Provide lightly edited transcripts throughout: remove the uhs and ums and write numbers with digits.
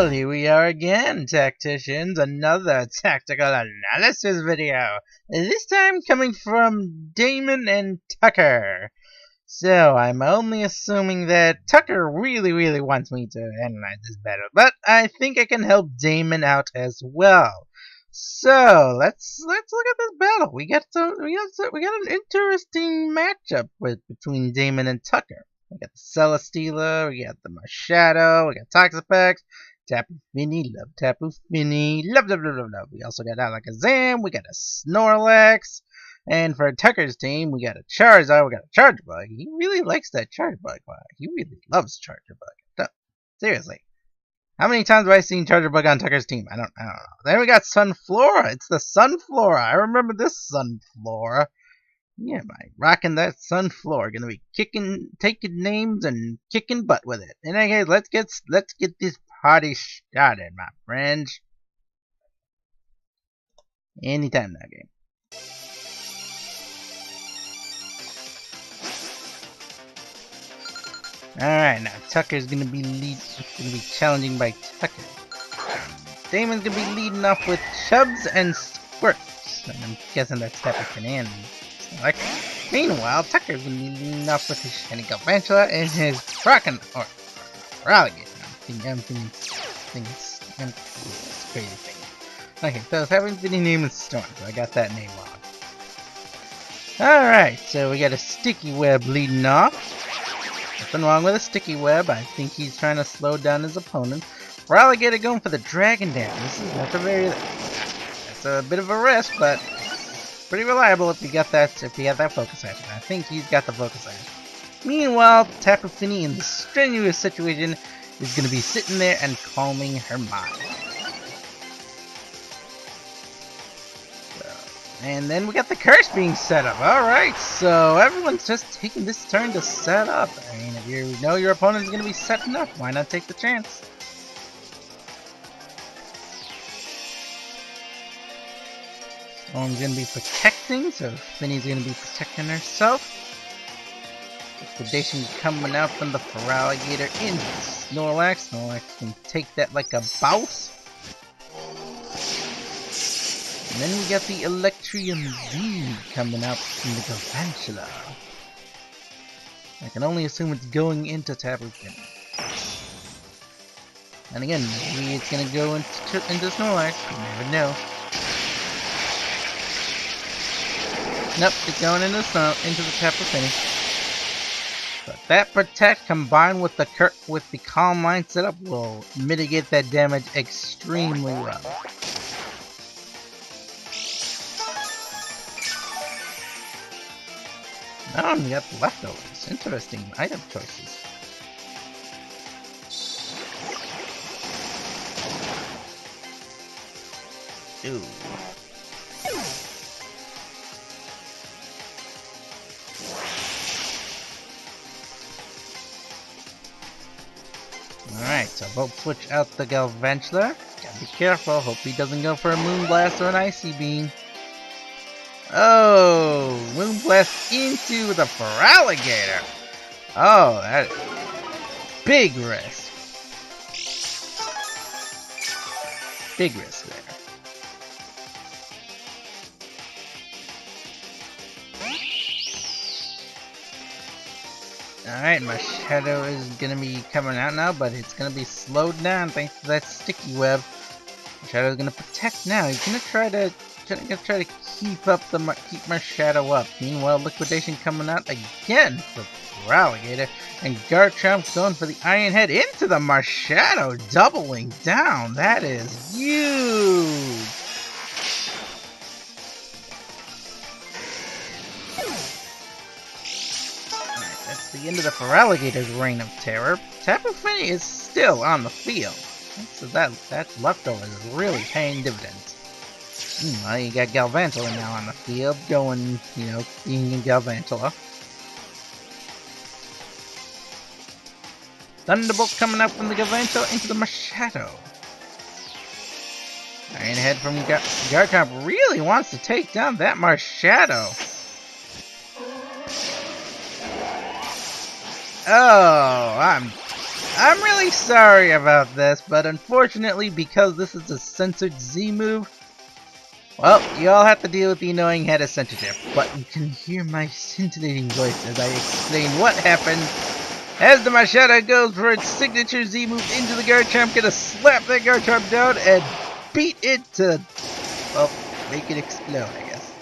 Well, here we are again, tacticians. Another tactical analysis video. This time coming from Damon and Tucker. So, I'm only assuming that Tucker really wants me to analyze this battle, but I think I can help Damon out as well. So, let's look at this battle. We got an interesting matchup between Damon and Tucker. We got the Celesteela, we got the Machado, we got Toxapex, Tapu Fini, love Tapu Fini, love. We also got Alakazam, we got a Snorlax, and for Tucker's team, we got a Charizard, we got a Chargebug. He really likes that Chargebug. He really loves Chargebug. Seriously. How many times have I seen Chargebug on Tucker's team? I don't know. Then we got Sunflora. It's the Sunflora. I remember this Sunflora. Yeah, man, rocking that Sunflora. Gonna be taking names and kicking butt with it. And okay, let's get this party started, my friends. Anytime now, game. All right, now Tucker's gonna be challenging by Tucker. Damon's gonna be leading off with Chubs and Squirts. And I'm guessing that's Tapu Fini and meanwhile, Tucker's gonna be leading off with his shiny Galvantula and his Alligator. I'm thinking it's crazy thing. Okay, so his Tapu Fini name is Storm, so I got that name wrong. Alright, so we got a Sticky Web leading off. Nothing wrong with a Sticky Web. I think he's trying to slow down his opponent. For Alligator going for the Dragon Dance. This is not that's a bit of a risk, but pretty reliable if you have that focus action. I think he's got the focus action. Meanwhile, Tapu Fini in the strenuous situation is going to be sitting there and calming her mind. And then we got the curse being set up. Alright, so everyone's just taking this turn to set up. I mean, if you know your opponent is going to be setting up, why not take the chance? Storm's going to be protecting, so Finny's going to be protecting herself. Liquidation coming out from the Feraligatr into Snorlax. Snorlax can take that like a boss. And then we got the Electrium Z coming out from the Galvantula. I can only assume it's going into Tapu Fini. And again, maybe it's going to go into Snorlax. You never know. Nope, it's going into the Tapu Fini. But that Protect combined with the Calm Mind setup will mitigate that damage extremely well. Now we got leftovers. Interesting item choices. Ooh. Alright, so both switch out the Galvantula. Gotta be careful, hope he doesn't go for a Moonblast or an Icy Beam. Oh, Moonblast into the Feraligatr. Oh, that is big risk. Big risk there. Alright, Machado is gonna be coming out now, but it's gonna be slowed down thanks to that Sticky Web. Machado's gonna protect now. He's gonna try to keep Machado up. Meanwhile, Liquidation coming out again for Feraligatr, and Garchomp's going for the Iron Head into the Machado, doubling down. That is huge. Alright, that's the end of the Feraligator's reign of terror. Tapu Fini is still on the field, so that leftover is really paying dividends. Well, you got Galvantula now on the field, being in Galvantula. Thunderbolt coming up from the Galvantula into the Machado. Iron Head from Garchomp really wants to take down that Machado. Oh, I'm really sorry about this, but unfortunately, because this is a censored Z move, well, you all have to deal with the annoying head of censorship. But you can hear my scintillating voice as I explain what happened. As the Machado goes for its signature Z move into the Garchomp, gonna slap that Garchomp down and beat it to, well, make it explode, I guess.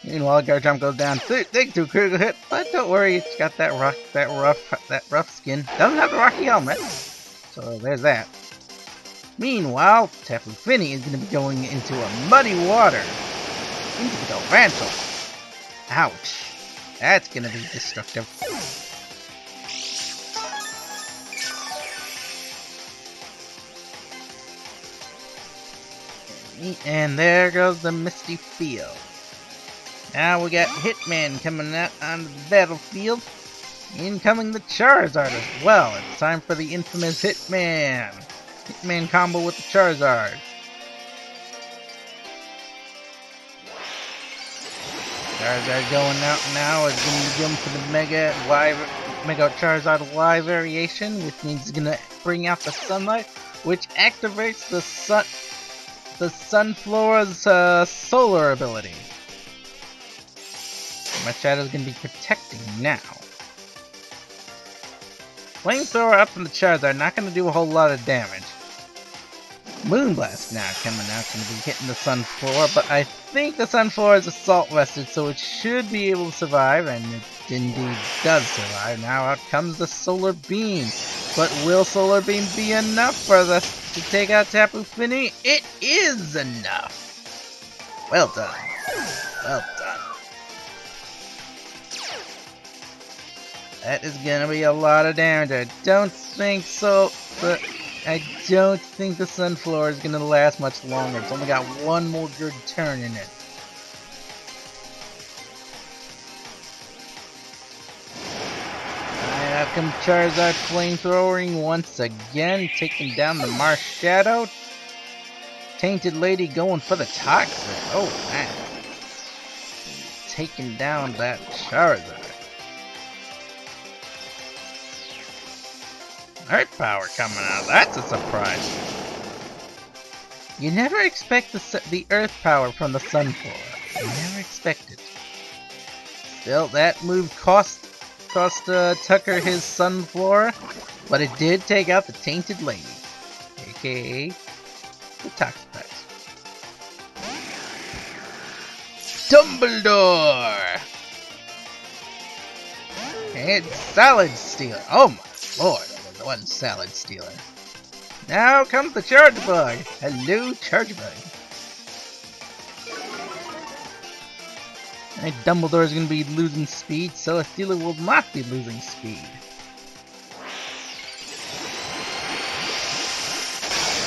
Meanwhile, Garchomp goes down thanks to a critical hit, but don't worry, it's got that rough skin. Doesn't have the rocky helmet, so there's that. Meanwhile, Tapu Fini is gonna be going into a muddy water, into the Tarantul. Ouch, that's gonna be destructive. And there goes the Misty Field. Now we got Hitman coming out onto the battlefield. Incoming the Charizard as well. It's time for the infamous Hitman. Hitman combo with the Charizard. Charizard going out now is going to jump for the Mega Charizard Y variation, which means it's going to bring out the sunlight, which activates the Sunflora's solar ability. Machado's going to be protecting now. Flamethrower up from the Charizard, not going to do a whole lot of damage. Moonblast now coming out, going to be hitting the Sunflora, but I think the Sunflora is assault vested, so it should be able to survive, and it indeed does survive. Now out comes the Solar Beam, but will Solar Beam be enough for us to take out Tapu Fini? It is enough! Well done. Well done. That is gonna be a lot of damage. I don't think so, but I don't think the Sunflower is gonna last much longer. It's only got one more good turn in it. Alright, out comes Charizard flamethrowing once again, taking down the Marshadow. Tainted Lady going for the Toxic. Oh man. Taking down that Charizard. Earth Power coming out. That's a surprise. You never expect the Earth Power from the Sunflower. You never expect it. Still, that move cost Tucker his Sunflower, but it did take out the Tainted Lady, aka the Toxapex. Dumbledore! And Salad Stealer. Oh my lord. One Salad Stealer. Now comes the Charge Bug. Hello, Charge Bug. Alright, Dumbledore is going to be losing speed, so Stealer will not be losing speed.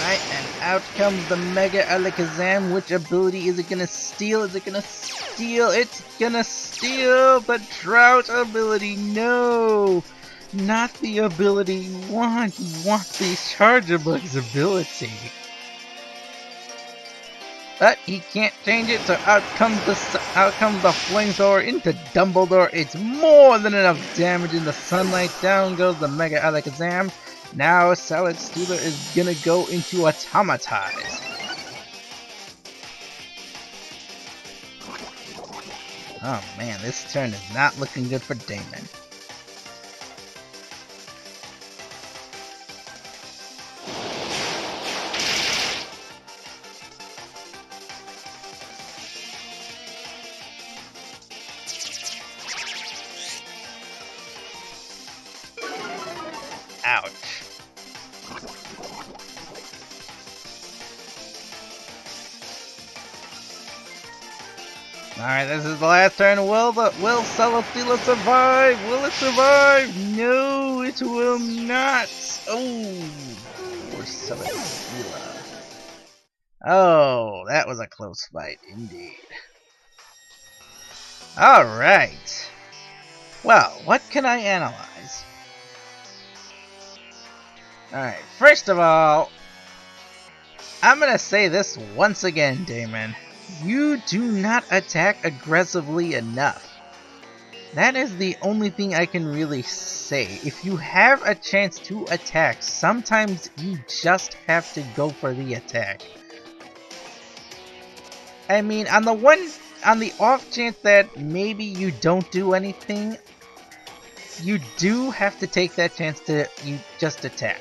Alright, and out comes the Mega Alakazam. Which ability is it going to steal? Is it going to steal? It's going to steal the Drought ability. No! Not the ability you want. You want the Charjabug's ability. But he can't change it, so out comes the Flamethrower into Dumbledore. It's more than enough damage in the sunlight. Down goes the Mega Alakazam. Now Salad Stealer is gonna go into Automatize. Oh man, this turn is not looking good for Damon. Ouch. Alright, this is the last turn. Will Salad Stealer survive? Will it survive? No, it will not. Oh, poor Salad Stealer. Oh, that was a close fight indeed. Alright. Well, what can I analyze? Alright, first of all, I'm gonna say this once again, Damon. You do not attack aggressively enough. That is the only thing I can really say. If you have a chance to attack, sometimes you just have to go for the attack. I mean, on the off chance that maybe you don't do anything, you do have to take that chance to you just attack.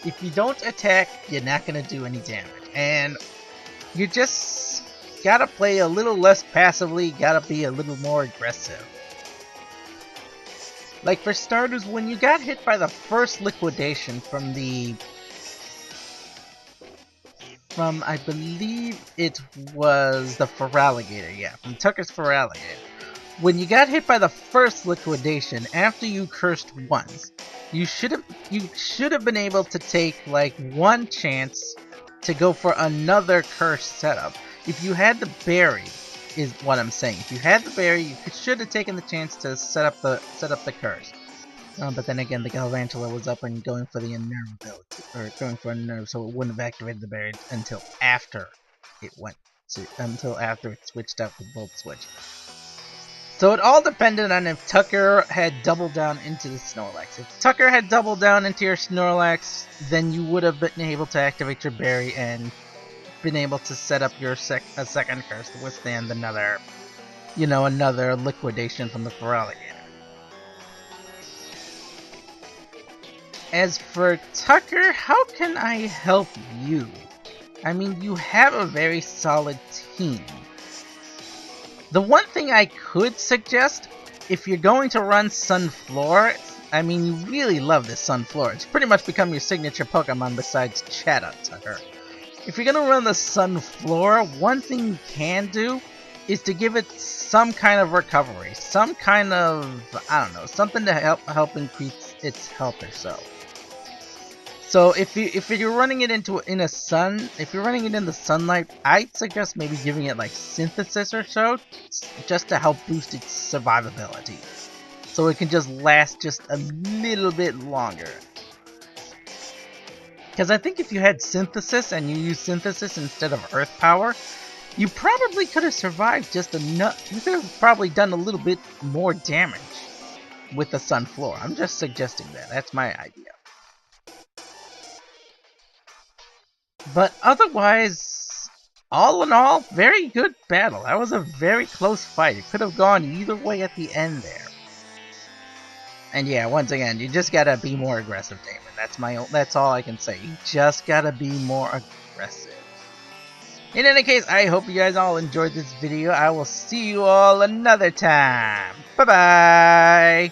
If you don't attack, you're not gonna do any damage, and you just gotta play a little less passively, gotta be a little more aggressive. Like for starters, when you got hit by the first liquidation from I believe it was the Feraligator, yeah, from Tucker's Feraligator. When you got hit by the first liquidation, after you cursed once, you should have been able to take like one chance to go for another curse setup. If you had the berry, is what I'm saying. If you had the berry, you should have taken the chance to set up the curse. But then again, the Galvantula was up and going for the Unnerve ability, or going for Unnerve, so it wouldn't have activated the berry until after it switched out the Volt Switch. So it all depended on if Tucker had doubled down into the Snorlax. If Tucker had doubled down into your Snorlax, then you would have been able to activate your berry and been able to set up your a second curse to withstand another liquidation from the Feraligator. As for Tucker, how can I help you? I mean, you have a very solid team. The one thing I could suggest, if you're going to run Sunflora, I mean, you really love this Sunflora. It's pretty much become your signature Pokemon besides Chatot, Tucker. If you're going to run the Sunflora, one thing you can do is to give it some kind of recovery. Some kind of, I don't know, something to help increase its health or so. So if you're running it if you're running it in the sunlight, I'd suggest maybe giving it like Synthesis or so, just to help boost its survivability, so it can just last just a little bit longer. Because I think if you had Synthesis and you use Synthesis instead of Earth Power, you probably could have survived just enough. You could have probably done a little bit more damage with the Sunflora. I'm just suggesting that. That's my idea. But otherwise, all in all, very good battle. That was a very close fight. It could have gone either way at the end there. And yeah, once again, you just gotta be more aggressive, Damon. That's all I can say. You just gotta be more aggressive. In any case, I hope you guys all enjoyed this video. I will see you all another time. Bye-bye!